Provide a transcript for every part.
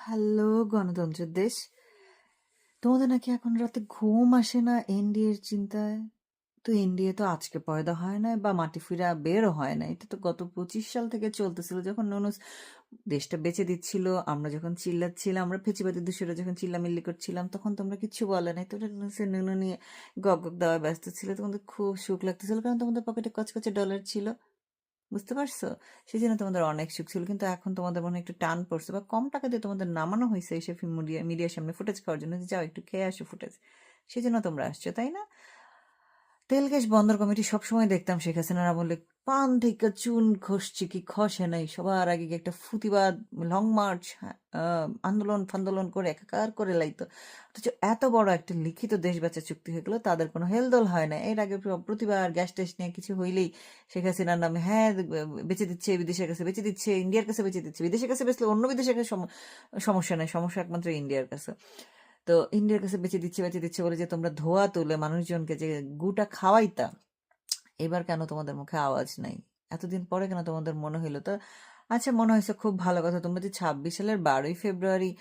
Hello গণতন্ত্রের দেশ, তোমাদের নাকি এখন রাতে ঘুম আসে না এনডিএর চিন্তায়? তো এনডিএ তো আজকে পয়দা হয় না বা মাটি ফিরা বেরও হয় না, এটা তো গত 25 সাল থেকে চলতেছিল, যখন নুনুস দেশটা বেঁচে দিচ্ছিল, আমরা যখন চিল্লাচ্ছিলাম, আমরা ফেঁচিবাদী দোষীরা যখন চিল্লামিল্লি করছিলাম, তখন তোমরা কিচ্ছু বলে নাই। তোমরা নুনুসের নুনু নিয়ে গগ গগ দেওয়ায় ব্যস্ত ছিল, তোমাদের খুব সুখ লাগতেছিল কারণ তোমাদের পকেটে কচকচে ডলার ছিল। বুঝতে পারছো? সেই জন্য তোমাদের অনেক সুখ ছিল, কিন্তু এখন তোমাদের মনে হয় একটু টান পড়ছে বা কম টাকা দিয়ে তোমাদের নামানো হয়েছে এইসব মিডিয়ার সামনে ফুটেজ খাওয়ার জন্য, যে যাও একটু খেয়ে আসো ফুটেজ, সেই জন্য তোমরা আসছো, তাই না? তেল গ্যাস বন্দর কমিটি সবসময় দেখতাম শেখ হাসিনার আমলে পান থেকে চুন খসছে কি খসে নাই, সবার আগে গিয়ে একটা ফুতিবাদ লং মার্চ, আন্দোলন ফান্দোলন করে একাকার করে লাইতো। অথচ এত বড় একটা লিখিত দেশ বাঁচা চুক্তি হয়ে গেলো, তাদের কোনো হেলদোল হয় না। এর আগে প্রতিবার গ্যাস ট্যাস নিয়ে কিছু হইলেই শেখ হাসিনার নামে হ্যাঁ বেঁচে দিচ্ছে, বিদেশের কাছে বেঁচে দিচ্ছে, ইন্ডিয়ার কাছে বেঁচে দিচ্ছে। বিদেশের কাছে বেচলে অন্য বিদেশের কাছে সমস্যা নেই, সমস্যা একমাত্র ইন্ডিয়ার কাছে। তো ইন্ডিয়ার কাছে বেঁচে দিচ্ছে বলে যে তোমরা ধোয়া তুলে মানুষজনকে যে গুটা খাওয়াইতা, এবার কেন তোমাদের মুখে আওয়াজ নাই? এতদিন পরে কেন তোমাদের মনে হইলো? তো আচ্ছা, মনে হয়েছে খুব ভালো কথা, তোমরা যে 26 সালের 12ই ফেব্রুয়ারি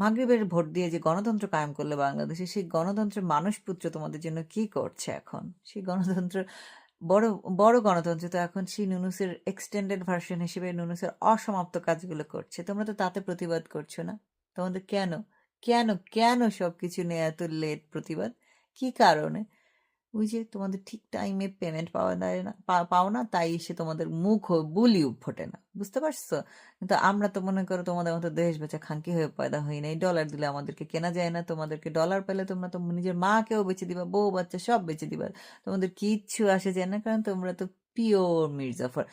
মাগরিবের ভোট দিয়ে যে গণতন্ত্র কায়েম করলে বাংলাদেশে, সেই গণতন্ত্রের মানুষপুত্র তোমাদের জন্য কি করছে এখন? সেই গণতন্ত্র, বড় বড় গণতন্ত্র তো এখন সেই নুনুসের এক্সটেন্ডেড ভার্সন হিসেবে নুনুসের অসমাপ্ত কাজগুলো করছে, তোমরা তো তাতে প্রতিবাদ করছো না। তোমাদের কেন কেন কেন সবকিছু নিয়ে এত লেট প্রতিবাদ? কি কারণে? ওই যে তোমাদের ঠিক টাইমে পেমেন্ট পাওয়া যায় না, পাও না, তাই এসে তোমাদের মুখ বুলি ফোটে না, বুঝতে পারছো? কিন্তু আমরা তো মনে করো তোমাদের মতো দেশ বেচা খানকি হয়ে পয়দা হই নাই, ডলার দিলে আমাদেরকে কেনা যায় না, তোমাদেরকে ডলার পেলে তোমরা তো নিজের মাকেও বেঁচে দিবা, বউ বাচ্চা সব বেঁচে দিবা, তোমাদের কিচ্ছু আসে যায় না, কারণ তোমরা তো পিওর মির্জাফর।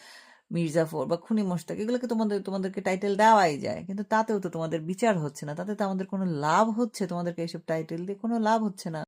মির্জাফর বা খুনি মোশতাক, এগুলোকে তোমাদেরকে টাইটেল দেওয়াই যায়, কিন্তু তাতেও তো তোমাদের বিচার হচ্ছে না, তাতে তো আমাদের কোনো লাভ হচ্ছে? তোমাদেরকে এইসব টাইটেল দিয়ে কোনো লাভ হচ্ছে না।